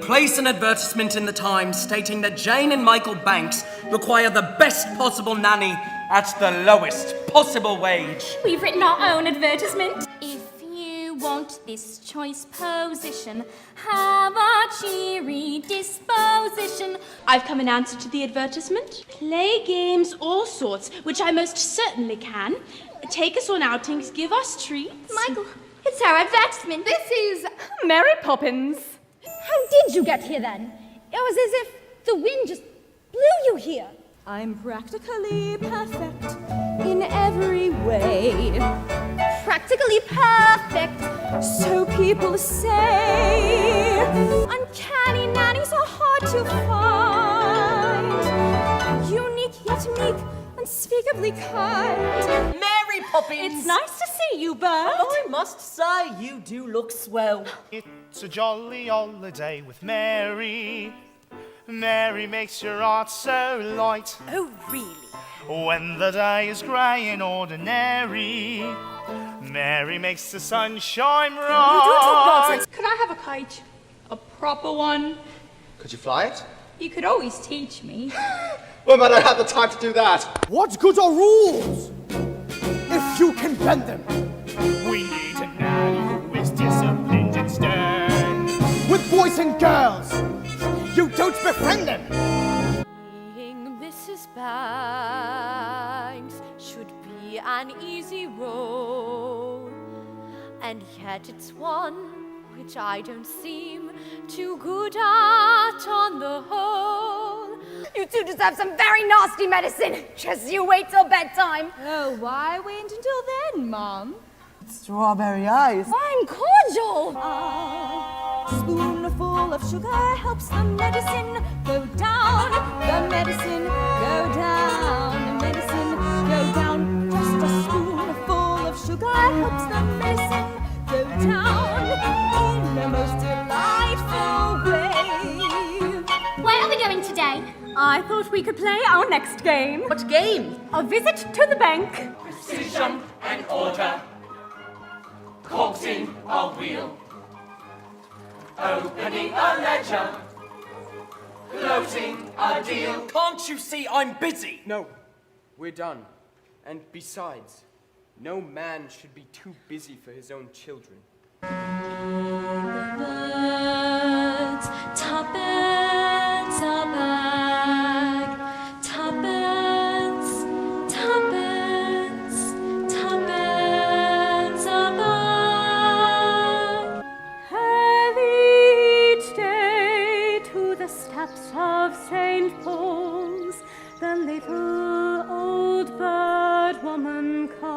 Place an advertisement in the Times stating that Jane and Michael Banks require the best possible nanny at the lowest possible wage. We've written our own advertisement. If you want this choice position, have a cheery disposition. I've come in answer to the advertisement. Play games, all sorts, which I most certainly can. Take us on outings, give us treats. Michael, it's our advertisement. This is Mary Poppins. How did you get here then? It was as if the wind just blew you here. I'm practically perfect in every way. Practically perfect. So people say. Uncanny nannies are hard to find. Unique yet meek, unspeakably kind. Mary Poppins! It's nice to see you, Bert. I must say, you do look swell. It's a jolly holiday with Mary. Mary makes your heart so light. Oh, really? When the day is grey and ordinary, Mary makes the sun shine bright. Could I have a kite? A proper one? Could you fly it? You could always teach me. Well, I don't have the time to do that. What good are rules if you can bend them? We need a nanny who is disciplined and stern. With boys and girls, you don't befriend them. Being Mrs. Banks should be an easy role, and yet it's one which I don't seem too good at on the whole. You two deserve some very nasty medicine. Just you wait till bedtime. Oh, why wait until then, Mom? Strawberry eyes. I'm cordial. A spoonful of sugar helps the medicine go down. The medicine go down. The medicine go down. Just a spoonful of sugar helps the medicine go down in the most delightful way. Where are we going today? I thought we could play our next game. What game? A visit to the bank. Precision and order. Coxing a wheel. Opening a ledger. Closing a deal. Can't you see I'm busy? No, we're done. And besides, no man should be too busy for his own children. Birds, tuppence a bag. Tuppence, tuppence, tuppence a bag. Early each day to the steps of St. Paul's, the little old bird woman comes.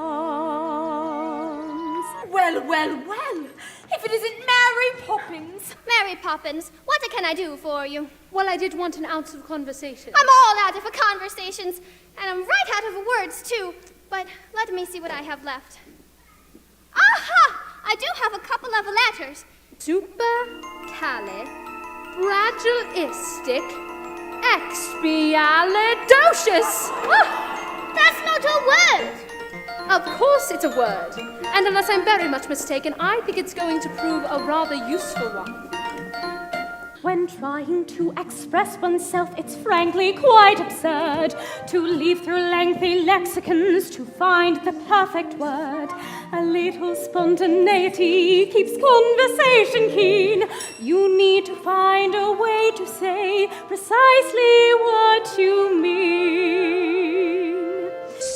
Well, well, well. If it isn't Mary Poppins. Mary Poppins, what can I do for you? well, I did want an ounce of conversation. I'm all out of conversations, and I'm right out of words, too. But let me see what I have left. Aha! I do have a couple of letters. Supercalifragilistic expialidocious. Oh, that's not a word. Of course it's a word. And unless I'm very much mistaken, I think it's going to prove a rather useful one. When trying to express oneself, it's frankly quite absurd to leaf through lengthy lexicons to find the perfect word. A little spontaneity keeps conversation keen. You need to find a way to say precisely what you mean.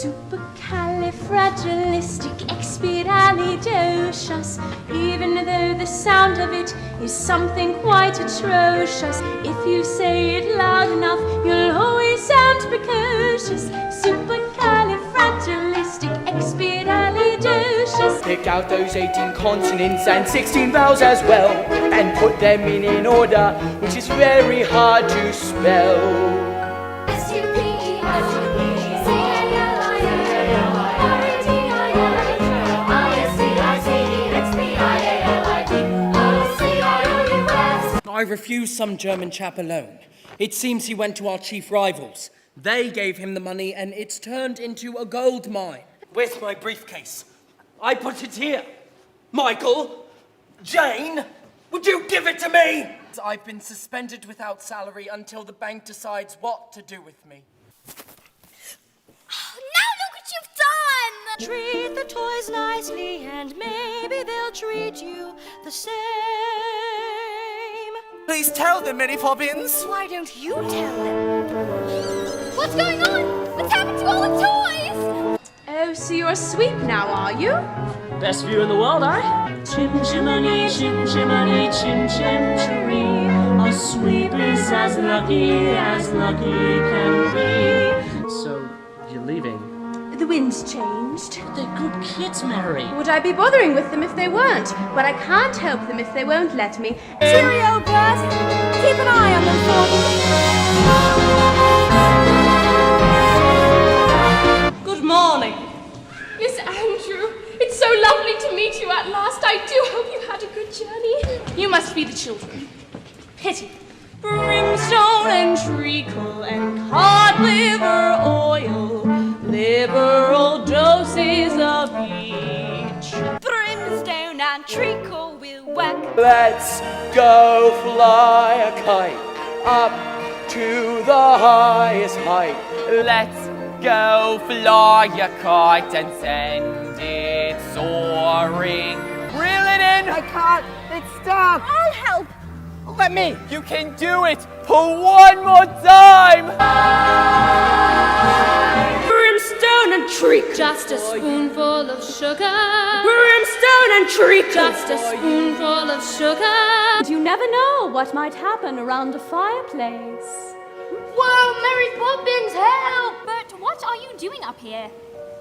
Supercalifragilisticexpialidocious, even though the sound of it is something quite atrocious. If you say it loud enough, you'll always sound precocious. Supercalifragilisticexpialidocious. Pick out those 18 consonants and 16 vowels as well, and put them in order, which is very hard to spell. I refused some German chap a loan. It seems he went to our chief rivals. They gave him the money and it's turned into a gold mine. Where's my briefcase? I put it here. Michael, Jane, would you give it to me? I've been suspended without salary until the bank decides what to do with me. Now look what you've done! Treat the toys nicely and maybe they'll treat you the same. Please tell them, Mary Poppins. Why don't you tell them? What's going on? What's happened to all the toys? Oh, so you're asleep now, are you? Best view in the world, eh? Chim chimney, chim chimney, chim chim chiree. A sweep is as lucky can be. So, you're leaving? The wind's changed. They're good kids, Mary. Would I be bothering with them if they weren't? But I can't help them if they won't let me. Cheerio, Bert. Keep an eye on them for me. Good morning. Miss Andrew, it's so lovely to meet you at last. I do hope you had a good journey. You must be the children. Pity. Brimstone and treacle and cod liver oil, liberal doses of each. Brimstone and treacle will whack. Let's go fly a kite up to the highest height. Let's go fly a kite and send it soaring. Reel it in! I can't. It's stuck. I'll help. Let me. You can do it! For one more time! Brimstone and treacle. Just a spoonful of sugar. Brimstone and treacle. Just a spoonful of sugar. You never know what might happen around a fireplace. Whoa, Mary Poppins, help! Bert, what are you doing up here?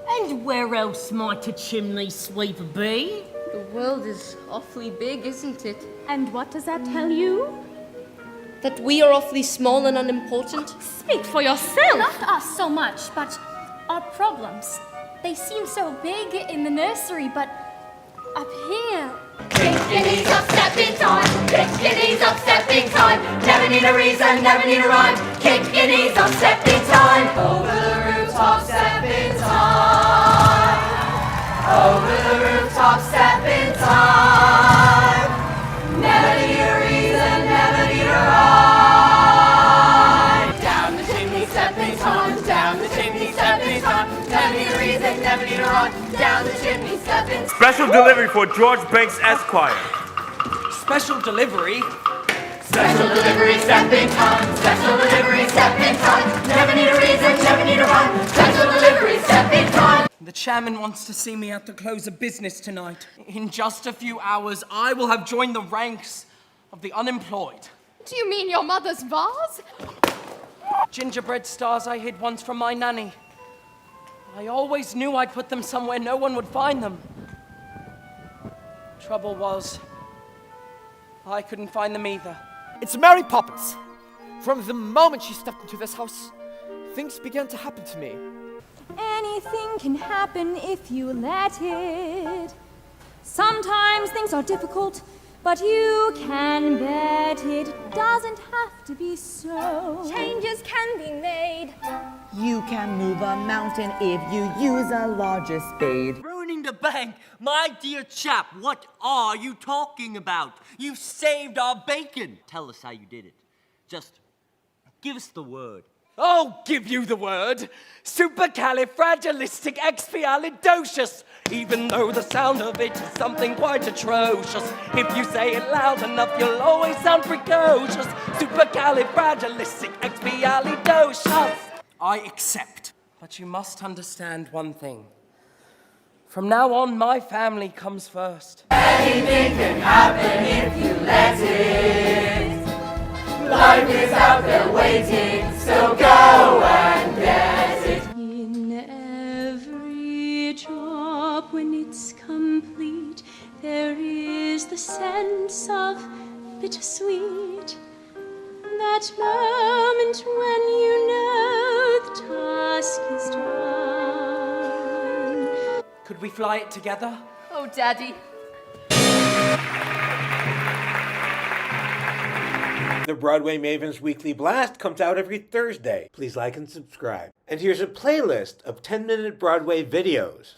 And where else might a chimney sweeper be? The world is awfully big, isn't it? And what does that tell you? That we are awfully small and unimportant? Speak for yourself. Not us so much, but our problems. They seem so big in the nursery, but up here... Kick-kiddies up stepping time. Kick-kiddies up stepping time. Never need a reason, never need a rhyme. Kick-kiddies up stepping time. Over the rooftop stepping time. Over the rooftop stepping time. Never need a reason, never need a rhyme. Down the chimney stepping time. Down the chimney stepping time. Never need a reason, never need a rhyme. Down the chimney stepping time. Special delivery for George Banks Esquire. Special delivery? Special delivery stepping time. Special delivery stepping time. Never need a reason, never need a rhyme. Special delivery stepping time. The chairman wants to see me at the close of business tonight. In just a few hours, I will have joined the ranks of the unemployed. Do you mean your mother's vase? Gingerbread stars I hid once from my nanny. I always knew I'd put them somewhere no one would find them. Trouble was, I couldn't find them either. It's Mary Poppins. From the moment she stepped into this house, things began to happen to me. Anything can happen if you let it. Sometimes things are difficult, but you can bet it doesn't have to be so. Changes can be made. You can move a mountain if you use a larger spade. Ruining the bank? My dear chap, what are you talking about? You saved our bacon. Tell us how you did it. Just give us the word. I'll give you the word. Supercalifragilisticexpialidocious. Even though the sound of it is something quite atrocious. If you say it loud enough, you'll always sound precocious. Supercalifragilisticexpialidocious. I accept. But you must understand one thing. From now on, my family comes first. Anything can happen if you let it. Life is out there waiting, so go and get it. In every job, when it's complete, there is the sense of bittersweet. That moment when you know the task is done. Could we fly it together? Oh, Daddy. The Broadway Maven's Weekly Blast comes out every Thursday. Please like and subscribe. And here's a playlist of 10-minute Broadway videos.